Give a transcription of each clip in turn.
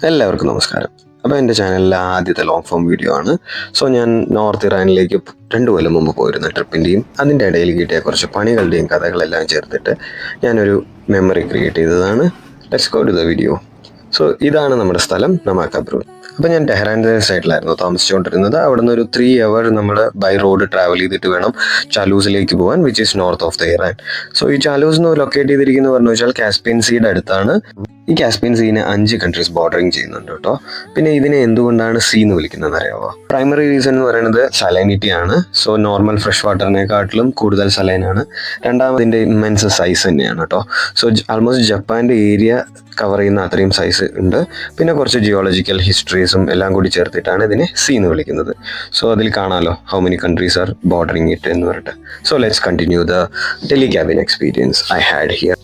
എല്ലാവർക്കും നമസ്കാരം. അപ്പോൾ എൻ്റെ ചാനലിലെ ആദ്യത്തെ ലോങ് ഫോം വീഡിയോ ആണ്. സോ ഞാൻ നോർത്ത് ഇറാനിലേക്ക് 2 കൊല്ലം മുമ്പ് പോയിരുന്ന ട്രിപ്പിൻ്റെയും അതിൻ്റെ ഇടയിൽ കിട്ടിയ കുറച്ച് പണികളുടെയും കഥകളെല്ലാം ചേർത്തിട്ട് ഞാനൊരു മെമ്മറി ക്രിയേറ്റ് ചെയ്തതാണ്. Let's go to the video. So ഇതാണ് നമ്മുടെ സ്ഥലം, നമാക്കബ്രൂൺ. അപ്പോൾ ഞാൻ ടെഹ്റാൻ്റെ സൈഡിലായിരുന്നു താമസിച്ചുകൊണ്ടിരുന്നത്. അവിടെ നിന്ന് ഒരു 3 hour നമ്മൾ ബൈ റോഡ് ട്രാവൽ ചെയ്തിട്ട് വേണം ചാലൂസിലേക്ക് പോകാൻ, which is north of the Iran. So ഈ ചാലൂസ് എന്ന് ലൊക്കേറ്റ് ചെയ്തിരിക്കുന്നത് പറഞ്ഞു വെച്ചാൽ കാസ്പിയൻ സീയുടെ അടുത്താണ്. ഈ കാസ്പിയൻ സീനെ 5 കൺട്രീസ് ബോർഡറിങ് ചെയ്യുന്നുണ്ട് കേട്ടോ. പിന്നെ ഇതിനെ എന്തുകൊണ്ടാണ് സീ എന്ന് വിളിക്കുന്നത് അറിയാമോ? പ്രൈമറി റീസൺ എന്ന് പറയുന്നത് സലൈനിറ്റി ആണ്. സോ നോർമൽ ഫ്രഷ് വാട്ടറിനെക്കാട്ടിലും കൂടുതൽ സലൈനാണ്. രണ്ടാമതിൻ്റെ ഇമ്മൻസ് സൈസ് തന്നെയാണ് കേട്ടോ. സോ ആൾമോസ്റ്റ് ജപ്പാൻ്റെ ഏരിയ കവർ ചെയ്യുന്ന അത്രയും സൈസ് ഉണ്ട്. പിന്നെ കുറച്ച് ജിയോളജിക്കൽ ഹിസ്റ്ററീസും എല്ലാം കൂടി ചേർത്തിട്ടാണ് ഇതിനെ സീ എന്ന് വിളിക്കുന്നത്. സോ അതിൽ കാണാമല്ലോ how many countries are bordering it എന്ന് പറഞ്ഞിട്ട്. So let's continue the tele cabin experience I had here.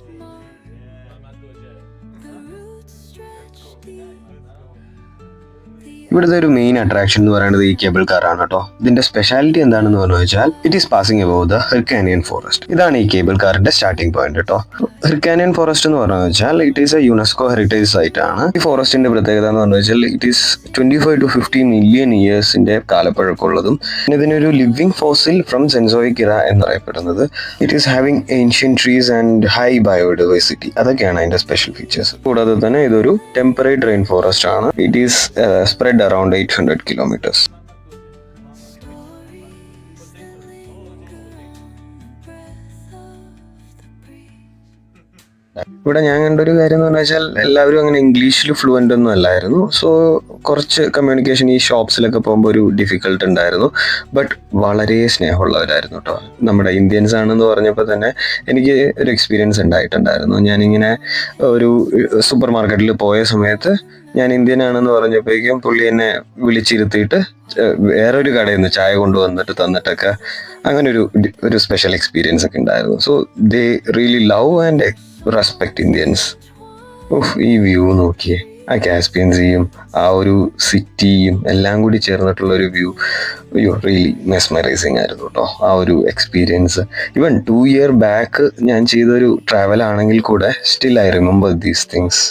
ഇവിടുത്തെ ഒരു മെയിൻ അട്രാക്ഷൻ എന്ന് പറയുന്നത് ഈ കേബിൾ കാർ ആണ് കേട്ടോ. ഇതിന്റെ സ്പെഷ്യാലിറ്റി എന്താണെന്ന് പറഞ്ഞു വെച്ചാൽ it is passing above the Hyrcanian forest. ഇതാണ് ഈ കേബിൾ കാറിന്റെ സ്റ്റാർട്ടിംഗ് പോയിന്റ് കേട്ടോ. ഹിർക്കാനിയൻ ഫോറസ്റ്റ് എന്ന് പറഞ്ഞു വെച്ചാൽ it is a UNESCO heritage site ആണ്. ഈ ഫോറസ്റ്റിന്റെ പ്രത്യേകത എന്ന് പറഞ്ഞു വെച്ചാൽ ഇറ്റ് ഈസ് 25 to 50 million ഇയേഴ്സിന്റെ കാലപ്പഴക്കമുള്ളതും ഇതിനൊരു living fossil from Cenozoic era എന്നറിയപ്പെടുന്നത്. It is having ancient trees and high biodiversity. അതൊക്കെയാണ് അതിന്റെ സ്പെഷ്യൽ ഫീച്ചേഴ്സ്. കൂടാതെ തന്നെ ഇതൊരു ടെമ്പറേറ്റ് റെയിൻ ഫോറസ്റ്റ് ആണ്. It is spread around 800 kilometers. ഇവിടെ ഞാൻ കണ്ടൊരു കാര്യം എന്ന് വെച്ചാൽ എല്ലാവരും അങ്ങനെ ഇംഗ്ലീഷിൽ ഫ്ലുവൻ്റ് ഒന്നും അല്ലായിരുന്നു. സോ കുറച്ച് കമ്മ്യൂണിക്കേഷൻ ഈ ഷോപ്സിലൊക്കെ പോകുമ്പോൾ ഒരു ഡിഫിക്കൽട്ട് ഉണ്ടായിരുന്നു. ബട്ട് വളരെ സ്നേഹമുള്ളവരായിരുന്നു കേട്ടോ. നമ്മുടെ ഇന്ത്യൻസ് ആണെന്ന് പറഞ്ഞപ്പോൾ തന്നെ എനിക്ക് ഒരു എക്സ്പീരിയൻസ് ഉണ്ടായിട്ടുണ്ടായിരുന്നു. ഞാനിങ്ങനെ ഒരു സൂപ്പർ മാർക്കറ്റിൽ പോയ സമയത്ത് ഞാൻ ഇന്ത്യൻ ആണെന്ന് പറഞ്ഞപ്പോഴേക്കും പുള്ളി എന്നെ വിളിച്ചിരുത്തിയിട്ട് വേറൊരു കടയിൽ നിന്ന് ചായ കൊണ്ടുവന്നിട്ട് തന്നിട്ടൊക്കെ അങ്ങനെ ഒരു സ്പെഷ്യൽ എക്സ്പീരിയൻസ് ഒക്കെ ഉണ്ടായിരുന്നു. So they really love and respect Indians. ഈ വ്യൂ നോക്കിയേ, ആ കാസ്പിയൻ സീയും ആ ഒരു സിറ്റിയും എല്ലാം കൂടി ചേർന്നിട്ടുള്ള ഒരു വ്യൂ റിയലി മെസ്മറൈസിങ് ആയിരുന്നു കേട്ടോ. ആ ഒരു എക്സ്പീരിയൻസ് ഈവൻ 2 year ബാക്ക് ഞാൻ ചെയ്തൊരു ട്രാവൽ ആണെങ്കിൽ കൂടെ still I remember these things.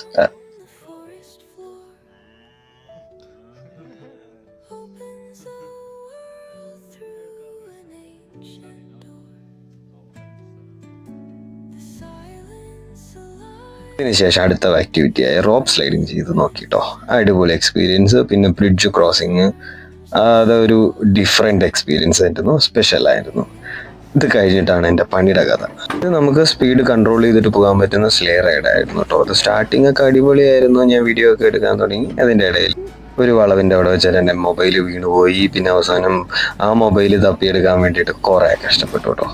ഇതിനുശേഷം അടുത്ത ആക്ടിവിറ്റിയായ റോപ്പ് സ്ലൈഡിങ് ചെയ്ത് നോക്കിട്ടോ. അടിപൊളി എക്സ്പീരിയൻസ്. പിന്നെ ബ്രിഡ്ജ് ക്രോസിങ്, അതൊരു ഡിഫറെൻ്റ് എക്സ്പീരിയൻസ് ആയിരുന്നു, സ്പെഷ്യലായിരുന്നു. ഇത് കഴിഞ്ഞിട്ടാണ് എൻ്റെ പണിയുടെ കഥ. ഇത് നമുക്ക് സ്പീഡ് കൺട്രോൾ ചെയ്തിട്ട് പോകാൻ പറ്റുന്ന സ്ലേ റൈഡായിരുന്നു കേട്ടോ. അത് സ്റ്റാർട്ടിങ് ഒക്കെ അടിപൊളിയായിരുന്നു. ഞാൻ വീഡിയോ ഒക്കെ എടുക്കാൻ തുടങ്ങി. അതിൻ്റെ ഇടയിൽ ഒരു വളവിൻ്റെ അവിടെ വെച്ചാൽ എൻ്റെ മൊബൈൽ വീണുപോയി. പിന്നെ അവസാനം ആ മൊബൈൽ തപ്പിയെടുക്കാൻ വേണ്ടിയിട്ട് കുറേ കഷ്ടപ്പെട്ടു കേട്ടോ.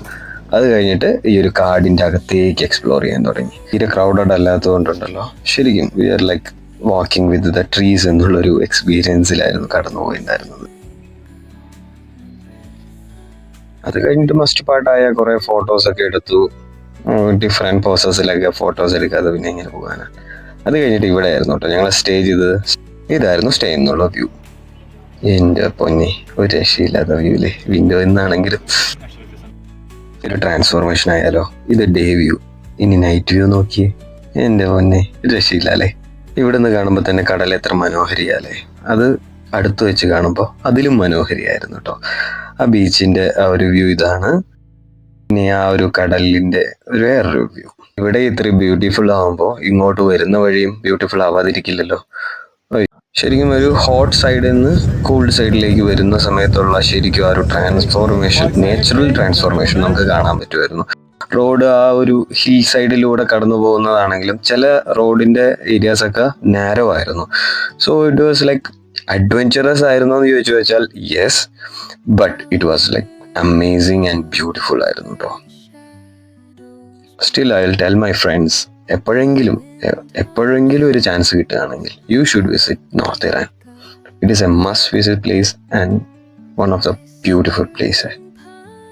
അത് കഴിഞ്ഞിട്ട് ഈ ഒരു കാടിൻ്റെ അകത്തേക്ക് എക്സ്പ്ലോർ ചെയ്യാൻ തുടങ്ങി. തീരെ ക്രൗഡഡ് അല്ലാത്തതുകൊണ്ടുണ്ടല്ലോ, ശരിക്കും we are like walking with the trees എന്നുള്ളൊരു എക്സ്പീരിയൻസിലായിരുന്നു കടന്നു പോയിട്ടുണ്ടായിരുന്നത്. അത് കഴിഞ്ഞിട്ട് മസ്റ്റ് പാർട്ടായ കുറേ ഫോട്ടോസൊക്കെ എടുത്തു. ഡിഫറെൻറ്റ് പോസസിലൊക്കെ ഫോട്ടോസ് എടുക്കാതെ പിന്നെ ഇങ്ങനെ പോകാനാണ്. അത് കഴിഞ്ഞിട്ട് ഇവിടെ ആയിരുന്നു കേട്ടോ ഞങ്ങൾ സ്റ്റേ ചെയ്തത്. ഇതായിരുന്നു സ്റ്റേ എന്നുള്ള വ്യൂ. എൻ്റെ പൊന്നെ, ഒരു രക്ഷയില്ലാത്ത വ്യൂല്ലേ. വിൻഡോയിൽ നിന്നാണെങ്കിലും ഒരു ട്രാൻസ്ഫോർമേഷൻ ആയാലോ. ഇത് ഡേ വ്യൂ. ഇനി നൈറ്റ് വ്യൂ നോക്കിയേ, എൻ്റെ പൊന്നെ, രക്ഷയില്ല അല്ലേ. ഇവിടെ നിന്ന് കാണുമ്പോൾ തന്നെ കടൽ എത്ര മനോഹരിയാലേ. അത് അടുത്ത് വെച്ച് കാണുമ്പോൾ അതിലും മനോഹരിയായിരുന്നു കേട്ടോ. ആ ബീച്ചിൻ്റെ ആ ഒരു വ്യൂ ഇതാണ്. ഇനി ആ ഒരു കടലിൻ്റെ വേറൊരു വ്യൂ. ഇവിടെ ഇത്രയും ബ്യൂട്ടിഫുൾ ആകുമ്പോൾ ഇങ്ങോട്ട് വരുന്ന വഴിയും ബ്യൂട്ടിഫുൾ ആവാതിരിക്കില്ലല്ലോ. ശരിക്കും ഒരു ഹോട്ട് സൈഡിൽ നിന്ന് കൂൾഡ് സൈഡിലേക്ക് വരുന്ന സമയത്തുള്ള ശരിക്കും ആ ഒരു ട്രാൻസ്ഫോർമേഷൻ, നാച്ചുറൽ ട്രാൻസ്ഫോർമേഷൻ നമുക്ക് കാണാൻ പറ്റുമായിരുന്നു. റോഡ് ആ ഒരു ഹിൽ സൈഡിലൂടെ കടന്നു പോകുന്നതാണെങ്കിലും ചില റോഡിൻ്റെ ഏരിയാസൊക്കെ നാരോ ആയിരുന്നു. So it was like adventurous ആയിരുന്നു എന്ന് ചോദിച്ചു വെച്ചാൽ yes, but it was like amazing and beautiful ആയിരുന്നു കേട്ടോ. Still I will tell my friends, എപ്പോഴെങ്കിലും ഒരു ചാൻസ് കിട്ടുകയാണെങ്കിൽ you should visit north Iran. It is A must visit place and one of the beautiful place.